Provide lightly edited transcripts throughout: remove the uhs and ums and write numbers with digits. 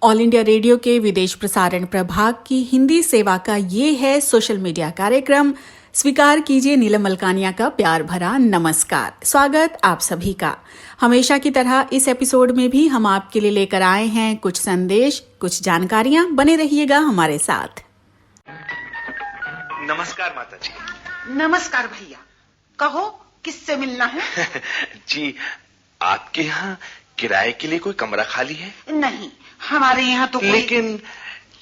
All India radio के विदेश प्रसारण प्रभाग की हिंदी सेवा का ये है सोशल मीडिया कार्यक्रम। स्वीकार कीजिए नीलम मलकानिया का प्यार भरा नमस्कार। स्वागत आप सभी का। हमेशा की तरह इस एपिसोड में भी हम आपके लिए लेकर आए हैं कुछ संदेश, कुछ जानकारियां। बने रहिएगा हमारे साथ। नमस्कार माता जी। नमस्कार भैया, कहो किससे मिलना है? जी, आपके यहाँ किराए के लिए कोई कमरा खाली है? नहीं, हमारे यहाँ तो लेकिन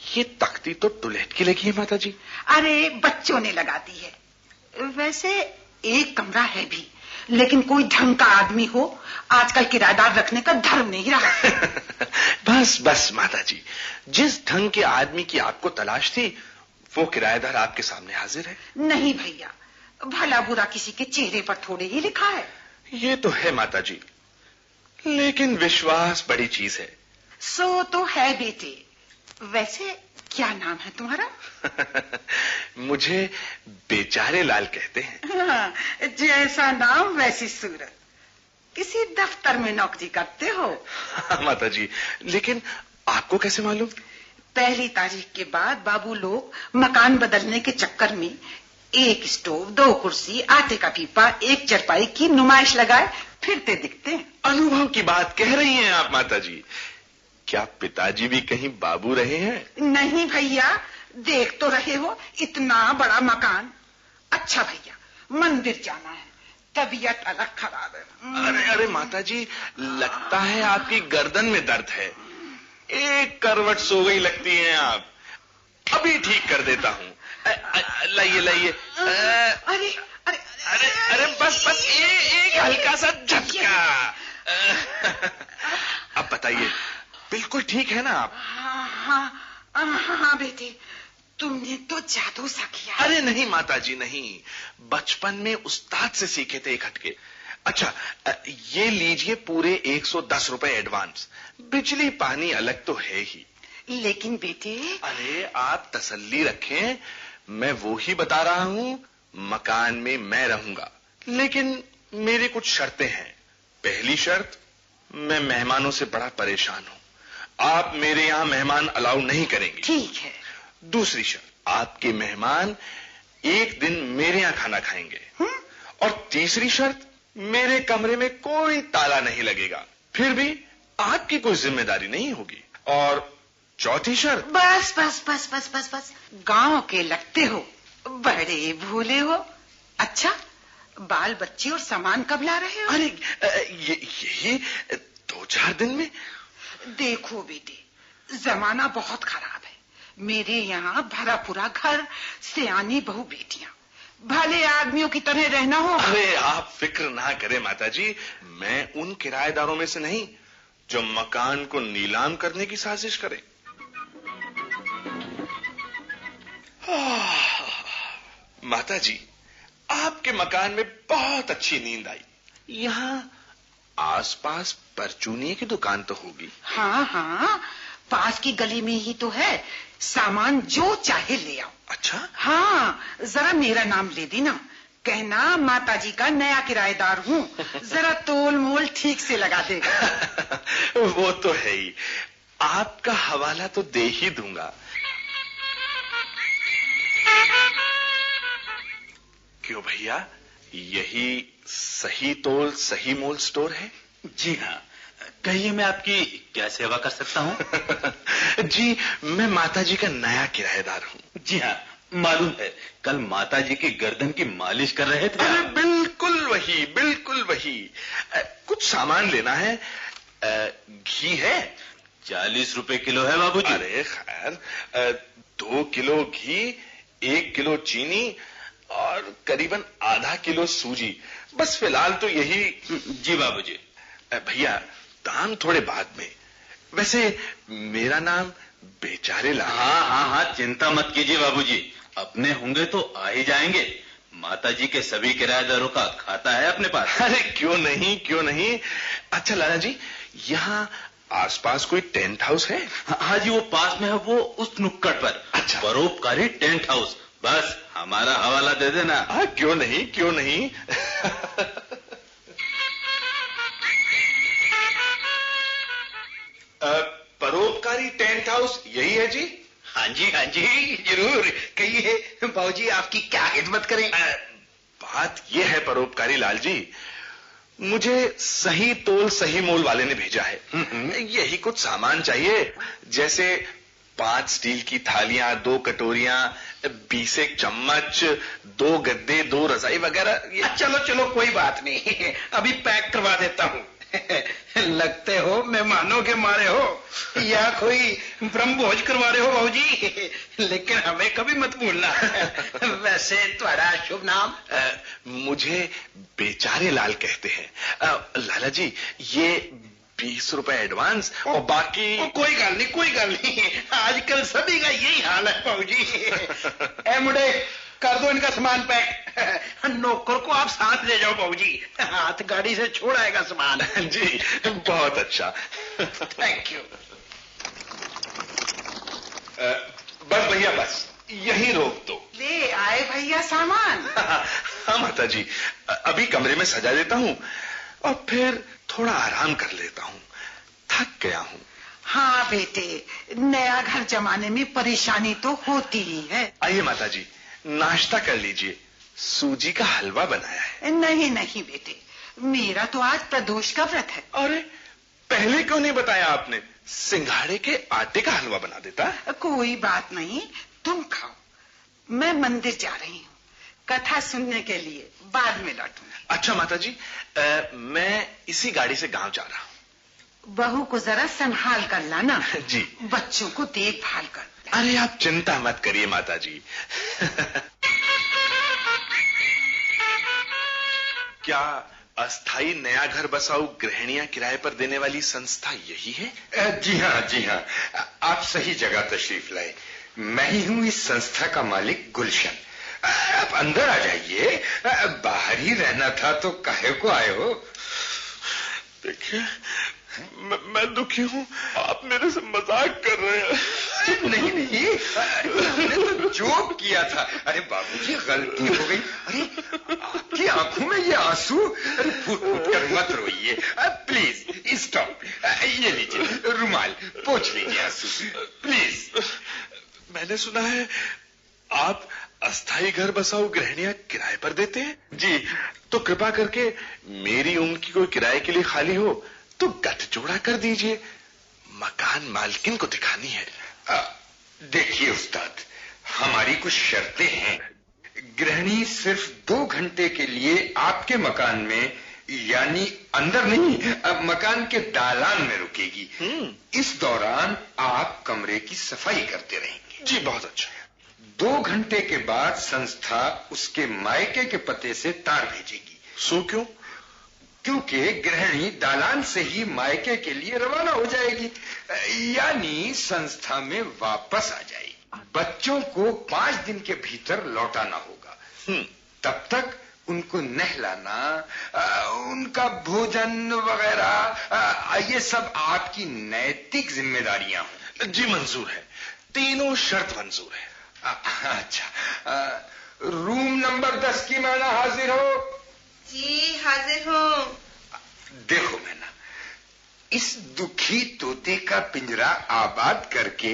ये तख्ती तो टॉयलेट की लगी है माता जी। अरे बच्चों ने लगा दी है। वैसे एक कमरा है भी, लेकिन कोई ढंग का आदमी हो। आजकल किराएदार रखने का धर्म नहीं रहा। बस बस माता जी, जिस ढंग के आदमी की आपको तलाश थी वो किराएदार आपके सामने हाजिर है। नहीं भैया, भला बुरा किसी के चेहरे पर थोड़े ही लिखा है। ये तो है माता जी, लेकिन विश्वास बड़ी चीज है। सो तो है बेटे। वैसे क्या नाम है तुम्हारा? मुझे बेचारे लाल कहते हैं। हाँ, जैसा नाम वैसी सूरत। किसी दफ्तर में नौकरी करते हो? हाँ माता जी, लेकिन आपको कैसे मालूम? पहली तारीख के बाद बाबू लोग मकान बदलने के चक्कर में एक स्टोव, 2 कुर्सी, आटे का पीपा, एक चरपाई की नुमाइश लगाए फिरते दिखते हैं। अनुभव की बात कह रही हैं आप माता जी। क्या पिताजी भी कहीं बाबू रहे हैं? नहीं भैया, देख तो रहे हो इतना बड़ा मकान। अच्छा भैया, मंदिर जाना है, तबीयत अलग खराब है। अरे अरे माता जी, लगता है आपकी गर्दन में दर्द है। एक करवट सो गई लगती हैं आप। अभी ठीक कर देता हूँ। लाइए लाइए। अरे अरे अरे अरे बस बस एक हल्का सा झटका। अब बताइए, बिल्कुल ठीक है ना आप? हाँ बेटे, तुमने तो जादू सा किया। अरे नहीं माता जी, नहीं, बचपन में उस्ताद से सीखे थे एक हटके। अच्छा, ये लीजिए पूरे 110 रुपए एडवांस। बिजली पानी अलग तो है ही। लेकिन बेटे। अरे आप तसल्ली रखें, मैं वो ही बता रहा हूं। मकान में मैं रहूंगा, लेकिन मेरी कुछ शर्तें हैं। पहली शर्त, मैं मेहमानों से बड़ा परेशान हूं। आप मेरे यहां मेहमान अलाउ नहीं करेंगे। ठीक है। दूसरी शर्त, आपके मेहमान एक दिन मेरे यहां खाना खाएंगे। और तीसरी शर्त, मेरे कमरे में कोई ताला नहीं लगेगा, फिर भी आपकी कोई जिम्मेदारी नहीं होगी। और चौथी शर्त। बस बस बस बस बस बस, गांव के लगते हो, बड़े भोले हो। अच्छा, बाल बच्चे और सामान कब ला रहे हो? अरे यही 2-4 दिन में। देखो बेटे, जमाना बहुत खराब है। मेरे यहाँ भरा पूरा घर, सियानी बहू बेटियां, भले आदमियों की तरह रहना हो। अरे आप फिक्र ना करें माता जी, मैं उन किराएदारों में से नहीं जो मकान को नीलाम करने की साजिश करें। माता जी, आपके मकान में बहुत अच्छी नींद आई। यहाँ आसपास परचूनिए की दुकान तो होगी? हाँ हाँ, पास की गली में ही तो है। सामान जो चाहे ले आओ। अच्छा? हाँ, जरा मेरा नाम ले देना, कहना माताजी का नया किराएदार हूँ, जरा तोल मोल ठीक से लगा देगा। वो तो है ही, आपका हवाला तो दे ही दूंगा। क्यों भैया, यही सही तोल सही मोल स्टोर है? जी हाँ, कहिए मैं आपकी क्या सेवा कर सकता हूँ? जी, मैं माताजी का नया किराएदार हूँ। जी हाँ, मालूम है, कल माताजी की गर्दन की मालिश कर रहे थे। अरे बिल्कुल वही, बिल्कुल वही। कुछ सामान लेना है। घी है? 40 रुपए किलो है बाबूजी। अरे खैर, 2 किलो घी, 1 किलो चीनी और करीबन आधा किलो सूजी। बस फिलहाल तो यही। जी बाबूजी। भैया, दाम थोड़े बाद में। वैसे मेरा नाम बेचारे लाल। हाँ हाँ हाँ, चिंता मत कीजिए बाबूजी, अपने होंगे तो आ ही जाएंगे। माताजी के सभी किराएदारों का खाता है अपने पास। अरे क्यों नहीं, क्यों नहीं। अच्छा लाला जी, यहाँ आसपास कोई टेंट हाउस है? हाँ जी, वो पास में है, वो उस नुक्कड़ पर। अच्छा। परोपकारी टेंट हाउस। बस हमारा हवाला दे देना। हाँ, क्यों नहीं, क्यों नहीं। परोपकारी टेंट टेंट हाउस यही है जी? हाँ जी जरूर। कहिए बाबूजी आपकी क्या खिदमत करें? बात यह है परोपकारी लाल जी, मुझे सही तोल सही मोल वाले ने भेजा है। यही कुछ सामान चाहिए, जैसे 5 स्टील की थालियां, 2 कटोरियां, 20 चम्मच, 2 गद्दे, 2 रजाई वगैरह। चलो कोई बात नहीं, अभी पैक करवा देता हूँ। लगते हो मेहमानों के मारे हो या कोई ब्रह्मभोज करवा रहे हो बाबूजी, लेकिन हमें कभी मत भूलना। वैसे तुम्हारा शुभ नाम? मुझे बेचारे लाल कहते हैं। लाला जी, ये 20 रुपए एडवांस और बाकी। कोई गल नहीं, आजकल सभी का यही हाल है बाबूजी। ए मुंडे, कर दो इनका सामान पैक। नौकर को आप साथ ले जाओ बाबूजी, हाथ गाड़ी से छोड़ आएगा सामान। जी बहुत अच्छा। Thank you. बस भैया, बस यही रोक दो। ले आए भैया सामान? हाँ माता जी, अभी कमरे में सजा देता हूँ और फिर थोड़ा आराम कर लेता हूँ, थक गया हूँ। हाँ बेटे, नया घर जमाने में परेशानी तो होती ही है। आइए माता जी, नाश्ता कर लीजिए, सूजी का हलवा बनाया है। नहीं बेटे, मेरा तो आज प्रदोष का व्रत है। अरे पहले क्यों नहीं बताया आपने? सिंघाड़े के आटे का हलवा बना देता। कोई बात नहीं, तुम खाओ, मैं मंदिर जा रही हूँ कथा सुनने के लिए, बाद में लौटूंगी। अच्छा माता जी, मैं इसी गाड़ी से गांव जा रहा हूँ। बहू को जरा संभाल कर लाना। जी। बच्चों को देखभाल कर। अरे आप चिंता मत करिए माता जी। क्या अस्थाई नया घर बसाऊ गृहिणियां किराए पर देने वाली संस्था यही है? जी हाँ, आप सही जगह तशरीफ लाए। मैं ही हूँ इस संस्था का मालिक गुलशन। आप अंदर आ जाइए, बाहर ही रहना था तो काहे को आए हो? देखिए, मैं दुखी हूँ, आप मेरे से मजाक कर रहे हैं। नहीं, हमने तो जोक किया था। अरे बाबूजी, गलती हो गई। अरे आपकी आंखों में ये आंसू, अरे फूट कर मत रोइए, प्लीज स्टॉप। ये लीजिए रुमाल, पोंछ लीजिए आंसू, प्लीज। मैंने सुना है आप अस्थाई घर बसाऊ गृहिणियां किराए पर देते हैं। जी, तो कृपा करके मेरी उम्र की कोई किराए के लिए खाली हो तो गठजोड़ा कर दीजिए, मकान मालकिन को दिखानी है। देखिए उस्ताद, हमारी कुछ शर्तें हैं। गृहिणी सिर्फ 2 घंटे के लिए आपके मकान में, यानी अंदर नहीं, मकान के दालान में रुकेगी। इस दौरान आप कमरे की सफाई करते रहेंगे। जी बहुत अच्छा। 2 घंटे के बाद संस्था उसके मायके के पते से तार भेजेगी। सो क्यों? क्योंकि गृहिणी दालान से ही मायके के लिए रवाना हो जाएगी, यानी संस्था में वापस आ जाएगी। बच्चों को 5 दिन के भीतर लौटाना होगा। तब तक उनको नहलाना, उनका भोजन वगैरह, ये सब आपकी नैतिक जिम्मेदारियां हैं। जी मंजूर है, तीनों शर्त मंजूर है। अच्छा, रूम नंबर 10 की मैना हाजिर हो? जी हाजिर हूँ। देखो मैना, इस दुखी तोते का पिंजरा आबाद करके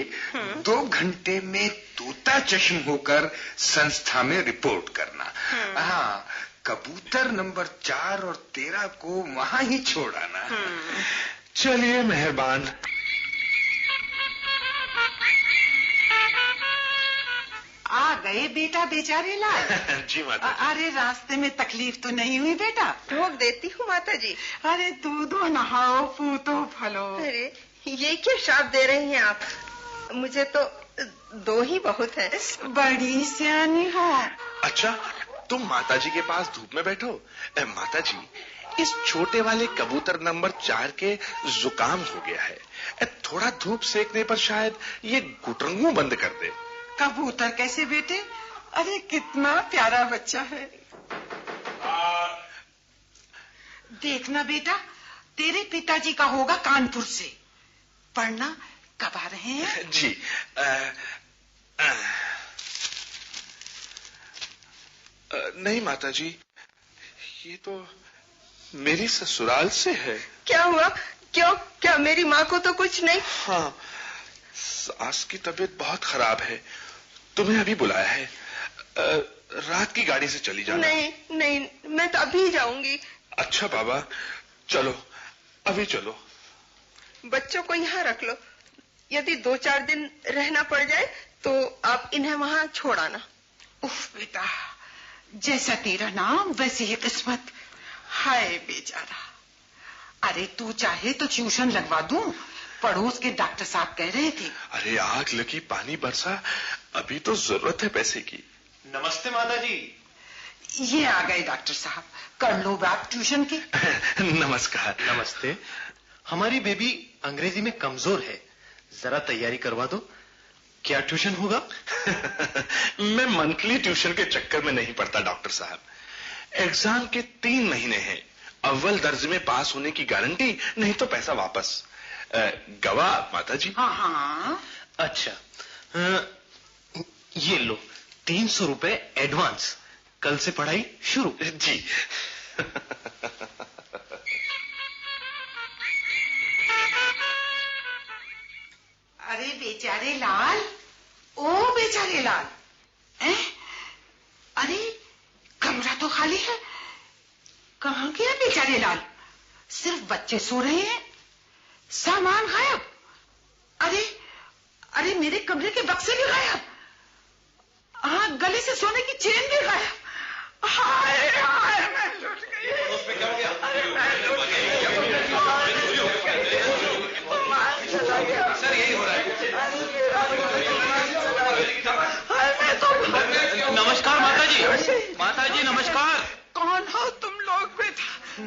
2 घंटे में तोता चश्म होकर संस्था में रिपोर्ट करना। हाँ, कबूतर नंबर 4 और 13 को वहां ही छोड़ आना। चलिए मेहरबान। आ गए बेटा बेचारे लाल। जी माता जी। अरे रास्ते में तकलीफ तो नहीं हुई बेटा? रोक देती हूँ माता जी। अरे दूधो नहाओ, पूतो फलो। अरे ये क्या श्राप दे रही हैं आप? मुझे तो 2 ही बहुत है। बड़ी सियानी हो। अच्छा, तुम माता जी के पास धूप में बैठो। माता जी, इस छोटे वाले कबूतर नंबर 4 के जुकाम हो गया है, थोड़ा धूप सेकने पर शायद ये गुटरगू बंद कर दे। कबूतर कैसे बेटे? अरे कितना प्यारा बच्चा है। देखना बेटा, तेरे पिताजी का होगा कानपुर से। पढ़ना कब आ रहे हैं? जी नहीं माता जी, ये तो मेरी ससुराल से है। क्या हुआ? क्यों? क्या मेरी माँ को तो कुछ नहीं? हाँ, सास की तबीयत बहुत खराब है, तुम्हें अभी बुलाया है। रात की गाड़ी से चली जाना। नहीं नहीं, मैं तो अभी जाऊंगी। अच्छा बाबा, चलो अभी चलो। बच्चों को यहाँ रख लो, यदि 2-4 दिन रहना पड़ जाए तो आप इन्हें वहाँ छोड़ आना। उफ बेटा, जैसा तेरा नाम वैसी ही किस्मत। हाय बेचारा। अरे तू चाहे तो ट्यूशन लगवा दूं, पड़ोस के डॉक्टर साहब कह रहे थे। अरे आग लगी पानी बरसा, अभी तो जरूरत है पैसे की। नमस्ते माता जी। ये आ गए डॉक्टर साहब, कर लो बात ट्यूशन की। नमस्कार। नमस्ते। हमारी बेबी अंग्रेजी में कमजोर है, जरा तैयारी करवा दो। क्या ट्यूशन होगा? मैं मंथली ट्यूशन के चक्कर में नहीं पड़ता डॉक्टर साहब। एग्जाम के 3 महीने हैं, अव्वल दर्जे में पास होने की गारंटी, नहीं तो पैसा वापस। गवाह माता जी। हाँ हाँ। अच्छा, ये लो 300 रुपए एडवांस, कल से पढ़ाई शुरू। जी। अरे बेचारे लाल, ओ बेचारे लाल, अरे कमरा तो खाली है, कहाँ गया बेचारे लाल? सिर्फ बच्चे सो रहे हैं, सामान गायब। अरे अरे मेरे कमरे के बक्से भी गायब, हाँ गले से सोने की चेन भी गायब। हाय हाय, मैं लुट गई। उसमें क्या हो गया? अरे मैं लुट गई। चला गया। सर यही हो रहा है। नमस्कार माता जी। माता जी नमस्कार। कौन हो तुम लोग बेटा?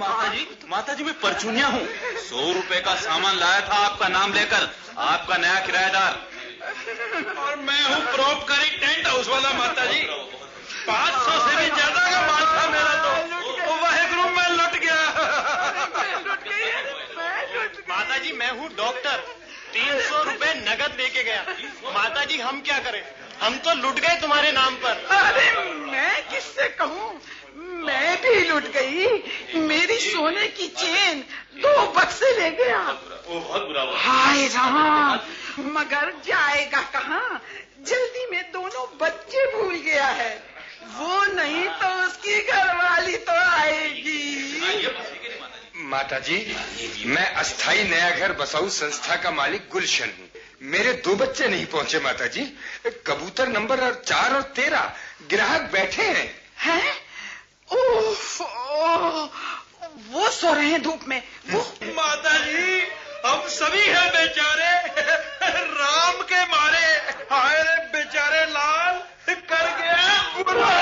माता जी मैं परचूनिया हूँ। 100 रुपए का सामान लाया था आपका नाम लेकर, आपका नया किराएदार। और मैं हूँ परोपकारी टेंट हाउस वाला माता जी। 500 से भी ज्यादा का माल था मेरा तो। वाहेगुरु, मैं लुट गया। माता जी मैं हूँ डॉक्टर, 300 रुपए नगद लेके गया। माता जी हम क्या करें, हम तो लुट गए तुम्हारे नाम पर। अरे मैं किससे कहूँ, मैं भी लुट गई। मेरी सोने की चेन 2 बक्से ले गया। वो बहुत बुरा हुआ। हाय राम, मगर जाएगा कहाँ? जल्दी में दोनों बच्चे भूल गया है। वो नहीं तो उसकी घरवाली तो आएगी। माता जी, मैं अस्थाई नया घर बसाऊ संस्था का मालिक गुलशन हूँ। मेरे 2 बच्चे नहीं पहुँचे माता जी। कबूतर नंबर 4 और 13 ग्राहक बैठे हैं। हैं? उफ, वो सो रहे हैं धूप में। वो माता जी हम सभी हैं बेचारे, राम के मारे। हाय रे बेचारे लाल, कर गया बुरा।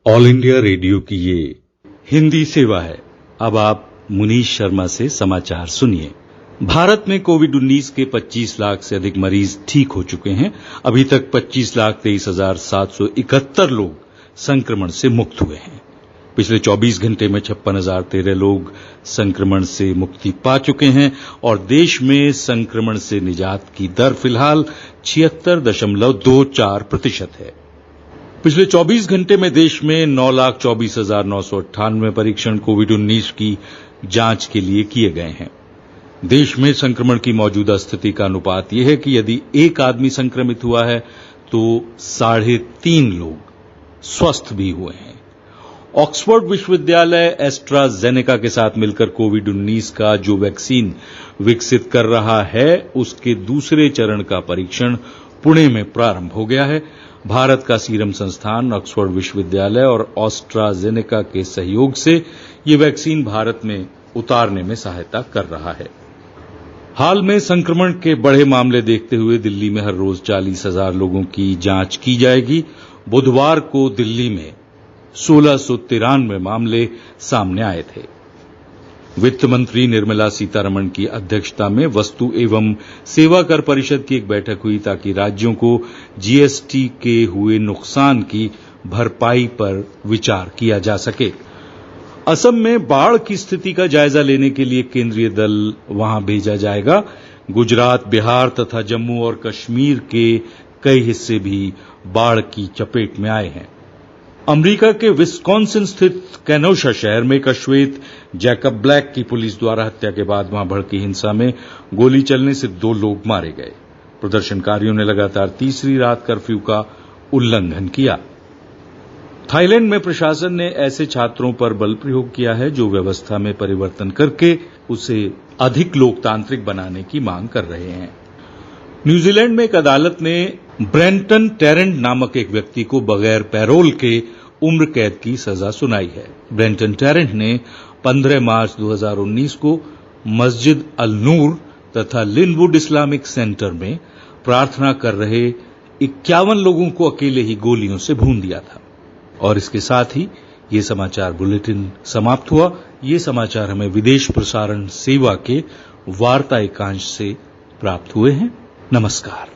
ऑल इंडिया रेडियो की ये हिंदी सेवा है। अब आप मुनीश शर्मा से समाचार सुनिए। भारत में कोविड-19 के 25 लाख से अधिक मरीज ठीक हो चुके हैं। अभी तक 25,23,771 लोग संक्रमण से मुक्त हुए हैं। पिछले 24 घंटे में 56,013 लोग संक्रमण से मुक्ति पा चुके हैं और देश में संक्रमण से निजात की दर फिलहाल 76.24% है। पिछले 24 घंटे में देश में 9,24,998 परीक्षण कोविड-19 की जांच के लिए किए गए हैं। देश में संक्रमण की मौजूदा स्थिति का अनुपात यह है कि यदि एक आदमी संक्रमित हुआ है तो 3.5 लोग स्वस्थ भी हुए हैं। ऑक्सफोर्ड विश्वविद्यालय एस्ट्राजेनेका के साथ मिलकर कोविड-19 का जो वैक्सीन विकसित कर रहा है, उसके दूसरे चरण का परीक्षण पुणे में प्रारंभ हो गया है। भारत का सीरम संस्थान, ऑक्सफोर्ड विश्वविद्यालय और एस्ट्राजेनेका के सहयोग से ये वैक्सीन भारत में उतारने में सहायता कर रहा है। हाल में संक्रमण के बढ़े मामले देखते हुए दिल्ली में हर रोज 40,000 लोगों की जांच की जाएगी। बुधवार को दिल्ली में 1693 मामले सामने आए थे। वित्त मंत्री निर्मला सीतारमण की अध्यक्षता में वस्तु एवं सेवा कर परिषद की एक बैठक हुई ताकि राज्यों को जीएसटी के हुए नुकसान की भरपाई पर विचार किया जा सके। असम में बाढ़ की स्थिति का जायजा लेने के लिए केंद्रीय दल वहां भेजा जाएगा। गुजरात, बिहार तथा जम्मू और कश्मीर के कई हिस्से भी बाढ़ की चपेट में आए हैं। अमेरिका के विस्कॉन्सिन स्थित केनोशा शहर में एक अश्वेत जैकब ब्लैक की पुलिस द्वारा हत्या के बाद वहां भड़की हिंसा में गोली चलने से 2 लोग मारे गए। प्रदर्शनकारियों ने लगातार तीसरी रात कर्फ्यू का उल्लंघन किया। थाईलैंड में प्रशासन ने ऐसे छात्रों पर बल प्रयोग किया है जो व्यवस्था में परिवर्तन करके उसे अधिक लोकतांत्रिक बनाने की मांग कर रहे हैं। न्यूजीलैंड में एक अदालत ने ब्रेंटन टेरेंट नामक एक व्यक्ति को बगैर पैरोल के उम्र कैद की सजा सुनाई है। ब्रेंटन टेरेंट ने 15 मार्च 2019 को मस्जिद अल नूर तथा लिनवुड इस्लामिक सेंटर में प्रार्थना कर रहे 51 लोगों को अकेले ही गोलियों से भून दिया था। और इसके साथ ही ये समाचार बुलेटिन समाप्त हुआ। ये समाचार हमें विदेश प्रसारण सेवा के वार्ता एकांश से प्राप्त हुए हैं। नमस्कार।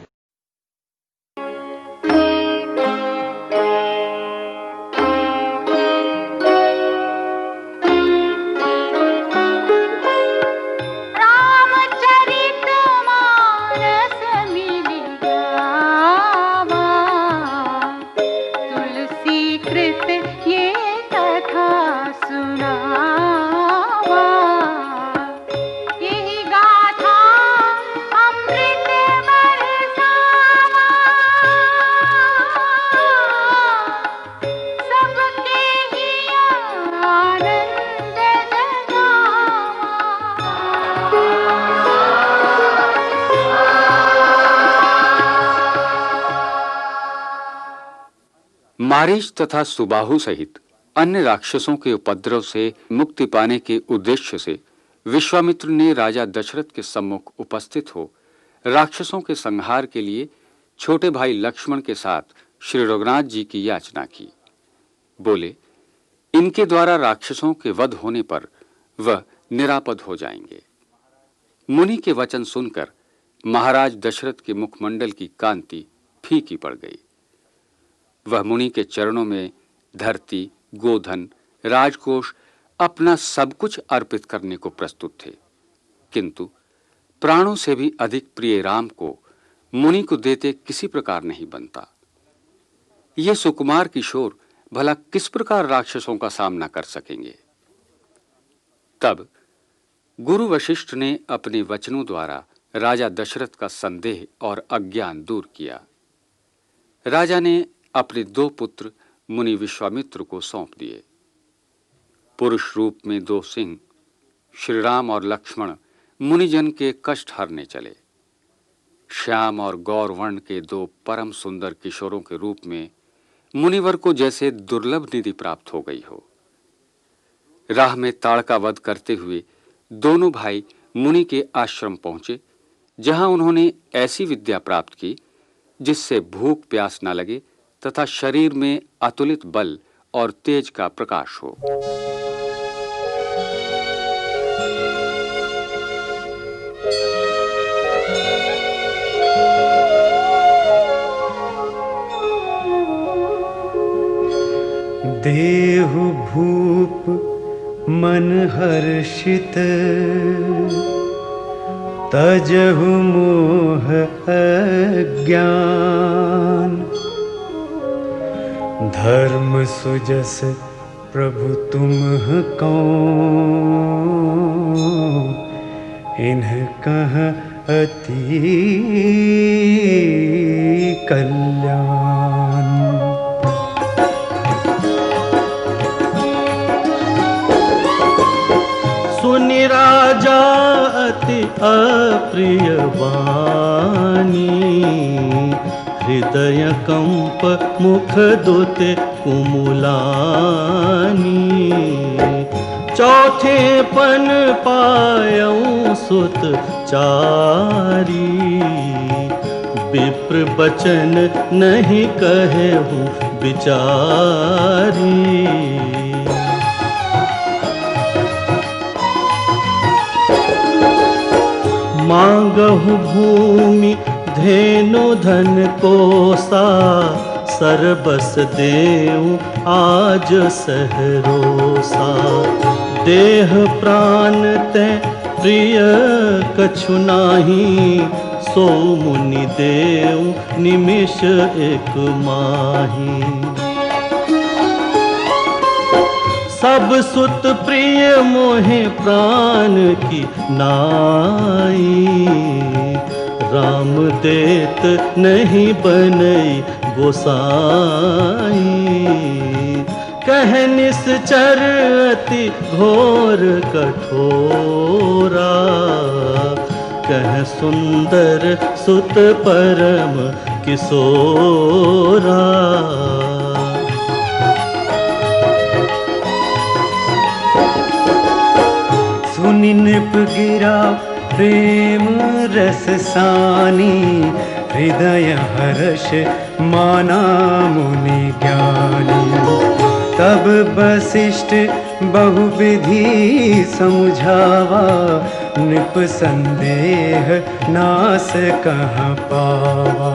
मारीच तथा सुबाहु सहित अन्य राक्षसों के उपद्रव से मुक्ति पाने के उद्देश्य से विश्वामित्र ने राजा दशरथ के सम्मुख उपस्थित हो राक्षसों के संहार के लिए छोटे भाई लक्ष्मण के साथ श्री रघुनाथ जी की याचना की। बोले, इनके द्वारा राक्षसों के वध होने पर वह निरापद हो जाएंगे। मुनि के वचन सुनकर महाराज दशरथ के मुखमंडल की कांति फीकी पड़ गई। वह मुनि के चरणों में धरती, गोधन, राजकोष, अपना सब कुछ अर्पित करने को प्रस्तुत थे, किंतु प्राणों से भी अधिक प्रिय राम को मुनि को देते किसी प्रकार नहीं बनता। ये सुकुमार किशोर भला किस प्रकार राक्षसों का सामना कर सकेंगे। तब गुरु वशिष्ठ ने अपने वचनों द्वारा राजा दशरथ का संदेह और अज्ञान दूर किया। राजा ने अपने 2 पुत्र मुनि विश्वामित्र को सौंप दिए। पुरुष रूप में 2 सिंह श्री राम और लक्ष्मण मुनिजन के कष्ट हरने चले। श्याम और गौर वर्ण के 2 परम सुंदर किशोरों के रूप में मुनिवर को जैसे दुर्लभ निधि प्राप्त हो गई हो। राह में ताड़का वध करते हुए दोनों भाई मुनि के आश्रम पहुंचे, जहां उन्होंने ऐसी विद्या प्राप्त की जिससे भूख प्यास न लगे तथा शरीर में अतुलित बल और तेज का प्रकाश हो। देहु भूप मन हर्षित, तजहु मोह अज्ञान। धर्म सुजस प्रभु तुम कौन, इन्ह कह अति कल्याण। सुनि राजा अति अप्रिय वाणी, हृदय कंप मुख दुते कुमुलानी। चौथे पन पायऊं सुत चारी, विप्र बचन नहीं कहेहु विचारी। मांगहु भूमि धेनु धन कोसा, सरबस देऊं आज सहरोसा। देह प्राण ते प्रिय कछु नाही, सो मुनि देऊं निमिष एक माही। सब सुत प्रिय मोहे प्राण की नाई। राम देत नहीं बनई गोसाई। कह निश्चर अति घोर कठोरा। कह सुंदर सुत परम किशोरा। सुनि नृप गिरा प्रेम रस सानी। हृदय हर्ष माना मुनि ज्ञानी। तब वशिष्ठ बहुविधि समझावा। नृप संदेह नास कहाँ पावा।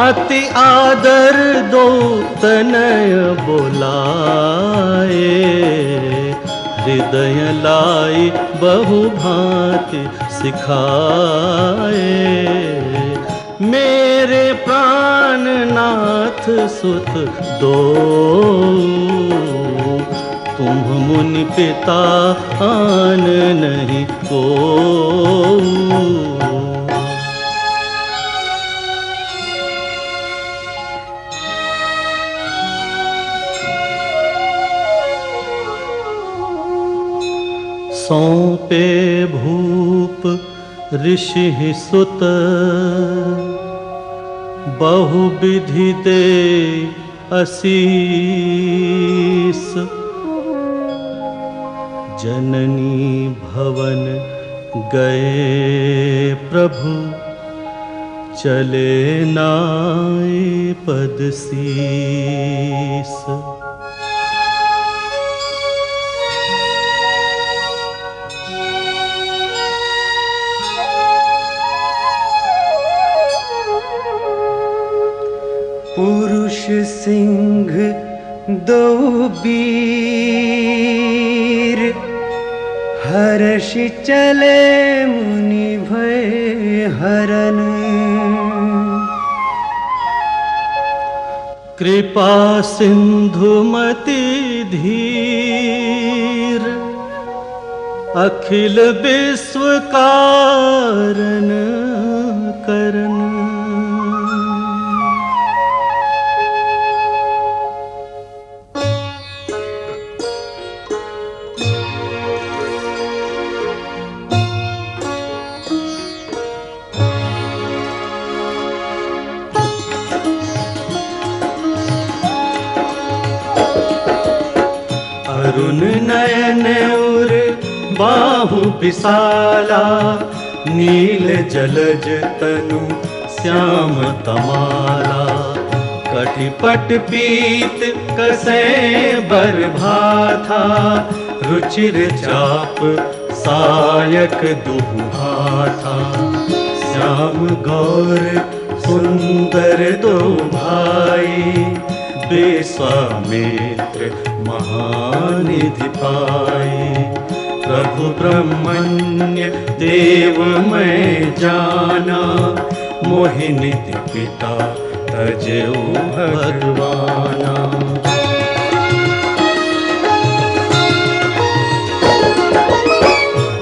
अति आदर दो तनय बोलाए। हृदय लाई बहु भांति सिखाए। मेरे प्राणनाथ सुत दो। तुम मुनि पिता आन नहीं को। सौंपे भूप ऋषि सुत। बहुविधि दे असीस। जननी भवन गए प्रभु। चले नाय पद शीस। पुरुष सिंह दो वीर। हर्ष चले मुनि भय हरन। कृपा सिंधुमति धीर। अखिल विश्व कारण करन। अरुण नयन उर बाहु विशाला। नील जलज तनु श्याम तमाला। कटिपट पीत कसे बर भाथा। रुचिर चाप सायक दुहाथा। श्याम गौर सुंदर दो भाई। विश्वामित्र महानिधि पाई। प्रभु ब्रह्मण्य देव मैं जाना। मोहिनिधि पिता तजऊ भगवाना।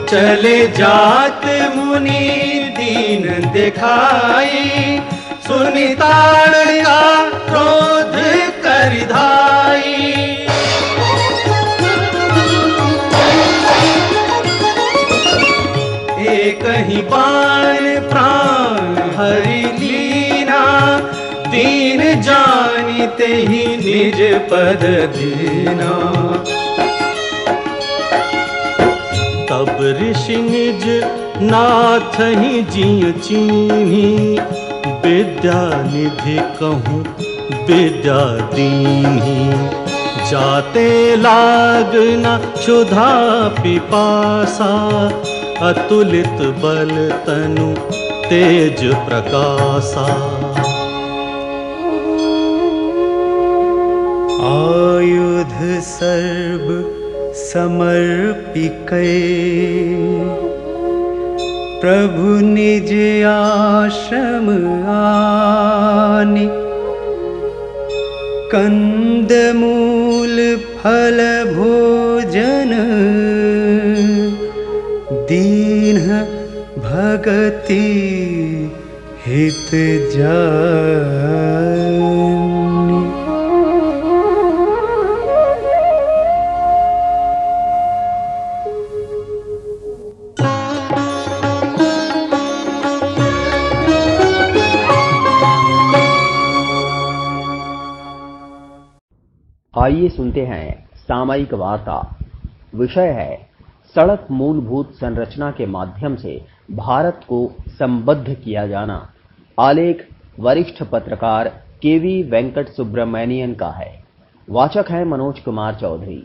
चले जात मुनि दीन दिखाई। सुनि ताड़का क्रोध कर धाई। एक ही बाण प्राण हरि लीना। दीन जानिते ही निज पद दीना। तब ऋषि निज नाथ ही जिय चीन्ही। विद्या निधि कहूँ विद्या दीन्ही। जाते लागना क्षुधा पिपासा। अतुलित बल तनु तेज प्रकाशा। आयुध सर्व समर्पिकै। प्रभु निज आश्रम आनि। कंदमूल फल भोजन दीन भगति हित जानी। आइए सुनते हैं सामयिक वार्ता। विषय है सड़क मूलभूत संरचना के माध्यम से भारत को संबद्ध किया जाना। आलेख वरिष्ठ पत्रकार केवी वेंकट सुब्रमण्यन का है। वाचक है मनोज कुमार चौधरी।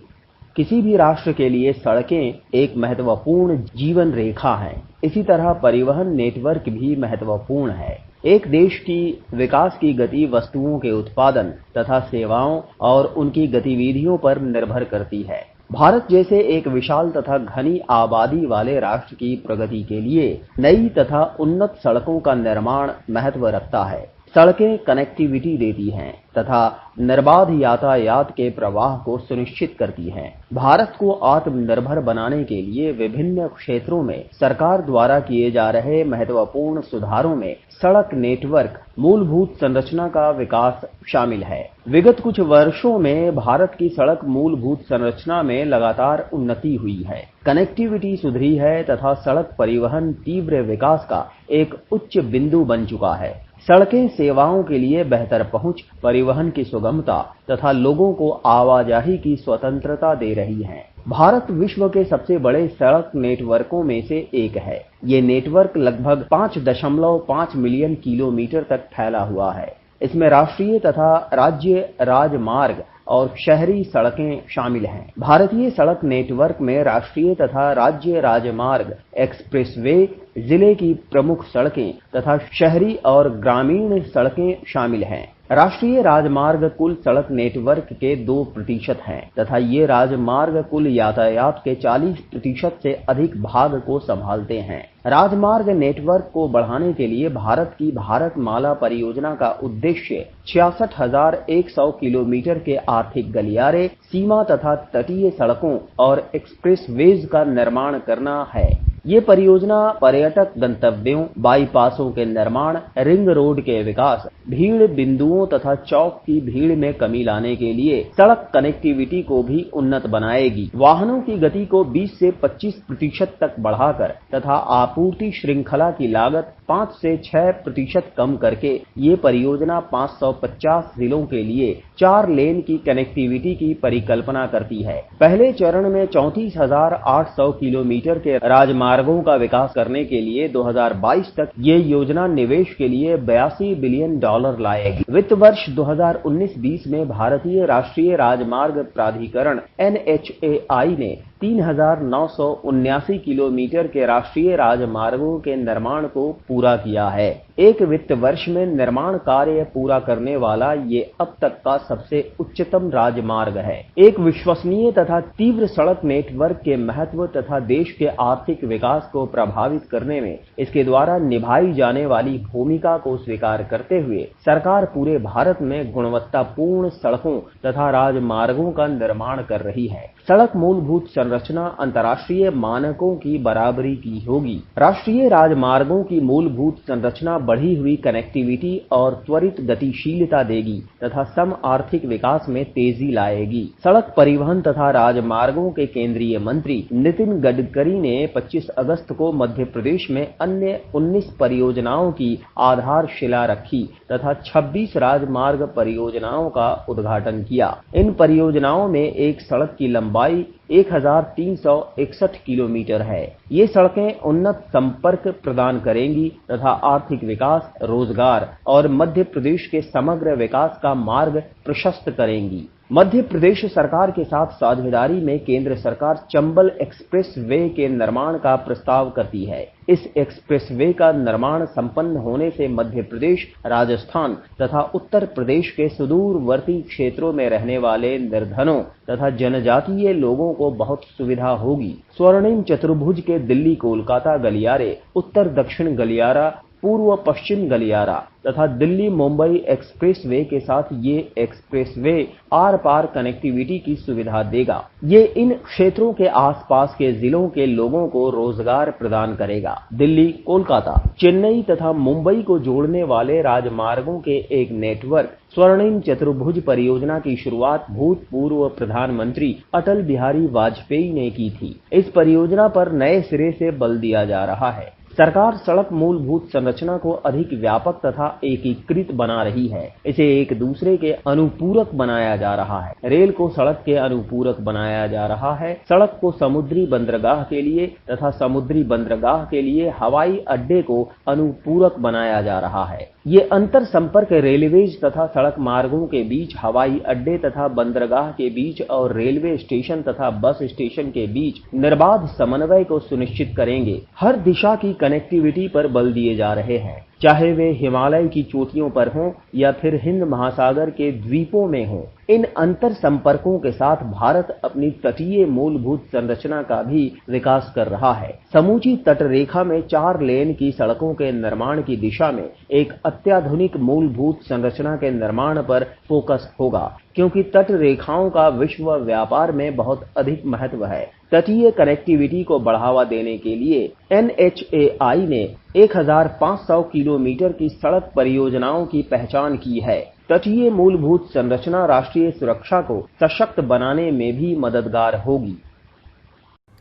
किसी भी राष्ट्र के लिए सड़कें एक महत्वपूर्ण जीवन रेखा हैं। इसी तरह परिवहन नेटवर्क भी महत्वपूर्ण है। एक देश की विकास की गति वस्तुओं के उत्पादन तथा सेवाओं और उनकी गतिविधियों पर निर्भर करती है। भारत जैसे एक विशाल तथा घनी आबादी वाले राष्ट्र की प्रगति के लिए नई तथा उन्नत सड़कों का निर्माण महत्व रखता है। सड़कें कनेक्टिविटी देती हैं तथा निर्बाध यातायात के प्रवाह को सुनिश्चित करती हैं। भारत को आत्मनिर्भर बनाने के लिए विभिन्न क्षेत्रों में सरकार द्वारा किए जा रहे महत्वपूर्ण सुधारों में सड़क नेटवर्क मूलभूत संरचना का विकास शामिल है। विगत कुछ वर्षों में भारत की सड़क मूलभूत संरचना में लगातार उन्नति हुई है। कनेक्टिविटी सुधरी है तथा सड़क परिवहन तीव्र विकास का एक उच्च बिंदु बन चुका है। सड़कें सेवाओं के लिए बेहतर पहुंच, परिवहन की सुगमता तथा लोगों को आवाजाही की स्वतंत्रता दे रही हैं। भारत विश्व के सबसे बड़े सड़क नेटवर्कों में से एक है। ये नेटवर्क लगभग 5.5 मिलियन किलोमीटर तक फैला हुआ है। इसमें राष्ट्रीय तथा राज्य राजमार्ग और शहरी सड़कें शामिल हैं। भारतीय सड़क नेटवर्क में राष्ट्रीय तथा राज्य राजमार्ग, एक्सप्रेसवे, जिले की प्रमुख सड़कें तथा शहरी और ग्रामीण सड़कें शामिल हैं। राष्ट्रीय राजमार्ग कुल सड़क नेटवर्क के 2% हैं तथा ये राजमार्ग कुल यातायात के 40% से अधिक भाग को संभालते हैं। राजमार्ग नेटवर्क को बढ़ाने के लिए भारत की भारतमाला परियोजना का उद्देश्य 66,100 किलोमीटर के आर्थिक गलियारे, सीमा तथा तटीय सड़कों और एक्सप्रेसवेज का निर्माण करना है। ये परियोजना पर्यटक गंतव्यों, बाईपासों के निर्माण, रिंग रोड के विकास, भीड़ बिंदुओं तथा चौक की भीड़ में कमी लाने के लिए सड़क कनेक्टिविटी को भी उन्नत बनाएगी। वाहनों की गति को 20 से 25% तक बढ़ाकर तथा आपूर्ति श्रृंखला की लागत 5 से 6% कम करके ये परियोजना 550 जिलों के लिए 4 लेन की कनेक्टिविटी की परिकल्पना करती है। पहले चरण में 34,800 किलोमीटर के राजमार्गों का विकास करने के लिए 2022 तक ये योजना निवेश के लिए $82 बिलियन लाएगी। वित्त वर्ष 2019-20 में भारतीय राष्ट्रीय राजमार्ग प्राधिकरण NHAI ने 3,979 किलोमीटर के राष्ट्रीय राजमार्गों के निर्माण को पूरा किया है। एक वित्त वर्ष में निर्माण कार्य पूरा करने वाला ये अब तक का सबसे उच्चतम राजमार्ग है। एक विश्वसनीय तथा तीव्र सड़क नेटवर्क के महत्व तथा देश के आर्थिक विकास को प्रभावित करने में इसके द्वारा निभाई जाने वाली भूमिका को स्वीकार करते हुए सरकार पूरे भारत में गुणवत्तापूर्ण सड़कों तथा राजमार्गों का निर्माण कर रही है। सड़क मूलभूत संरचना अंतर्राष्ट्रीय मानकों की बराबरी की होगी। राष्ट्रीय राजमार्गों की मूलभूत संरचना बढ़ी हुई कनेक्टिविटी और त्वरित गतिशीलता देगी तथा सम आर्थिक विकास में तेजी लाएगी। सड़क परिवहन तथा राजमार्गों के केंद्रीय मंत्री नितिन गडकरी ने 25 अगस्त को मध्य प्रदेश में अन्य 19 परियोजनाओं की आधारशिला रखी तथा 26 राजमार्ग परियोजनाओं का उद्घाटन किया। इन परियोजनाओं में एक सड़क की लंबाई 1,361 किलोमीटर है। ये सड़कें उन्नत संपर्क प्रदान करेंगी तथा आर्थिक विकास, रोजगार और मध्य प्रदेश के समग्र विकास का मार्ग प्रशस्त करेंगी। मध्य प्रदेश सरकार के साथ साझेदारी में केंद्र सरकार चंबल एक्सप्रेस वे के निर्माण का प्रस्ताव करती है। इस एक्सप्रेस वे का निर्माण संपन्न होने से मध्य प्रदेश, राजस्थान तथा उत्तर प्रदेश के सुदूरवर्ती क्षेत्रों में रहने वाले निर्धनों तथा जनजातीय लोगों को बहुत सुविधा होगी। स्वर्णिम चतुर्भुज के दिल्ली कोलकाता गलियारे, उत्तर दक्षिण गलियारा पूर्व पश्चिम गलियारा तथा दिल्ली मुंबई एक्सप्रेसवे के साथ ये एक्सप्रेसवे आर पार कनेक्टिविटी की सुविधा देगा। ये इन क्षेत्रों के आसपास के जिलों के लोगों को रोजगार प्रदान करेगा। दिल्ली, कोलकाता, चेन्नई तथा मुंबई को जोड़ने वाले राजमार्गों के एक नेटवर्क स्वर्णिम चतुर्भुज परियोजना की शुरुआत भूतपूर्व प्रधानमंत्री अटल बिहारी वाजपेयी ने की थी। इस परियोजना पर नए सिरे से बल दिया जा रहा है। सरकार सड़क मूलभूत संरचना को अधिक व्यापक तथा एकीकृत बना रही है। इसे एक दूसरे के अनुपूरक बनाया जा रहा है। रेल को सड़क के अनुपूरक बनाया जा रहा है। सड़क को समुद्री बंदरगाह के लिए तथा समुद्री बंदरगाह के लिए हवाई अड्डे को अनुपूरक बनाया जा रहा है। ये अंतर संपर्क रेलवेज तथा सड़क मार्गों के बीच, हवाई अड्डे तथा बंदरगाह के बीच और रेलवे स्टेशन तथा बस स्टेशन के बीच निर्बाध समन्वय को सुनिश्चित करेंगे। हर दिशा की कनेक्टिविटी पर बल दिए जा रहे हैं, चाहे वे हिमालय की चोटियों पर हों या फिर हिंद महासागर के द्वीपों में हों। इन अंतर संपर्कों के साथ भारत अपनी तटीय मूलभूत संरचना का भी विकास कर रहा है। समूची तटरेखा में 4 लेन की सड़कों के निर्माण की दिशा में एक अत्याधुनिक मूलभूत संरचना के निर्माण पर फोकस होगा, क्योंकि तट रेखाओं का विश्व व्यापार में बहुत अधिक महत्व है। तटीय कनेक्टिविटी को बढ़ावा देने के लिए NHAI ने 1500 किलोमीटर की सड़क परियोजनाओं की पहचान की है। तटीय मूलभूत संरचना राष्ट्रीय सुरक्षा को सशक्त बनाने में भी मददगार होगी।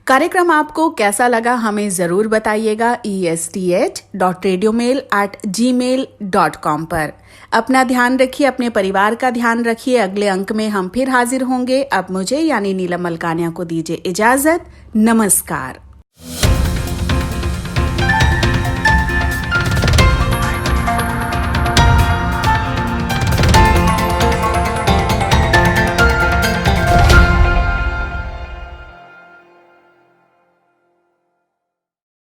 कार्यक्रम आपको कैसा लगा हमें जरूर बताइएगा esth.radiomail@gmail.com पर। अपना ध्यान रखिए, अपने परिवार का ध्यान रखिए। अगले अंक में हम फिर हाजिर होंगे। अब मुझे यानी नीलम मलकानिया को दीजिए इजाजत। नमस्कार।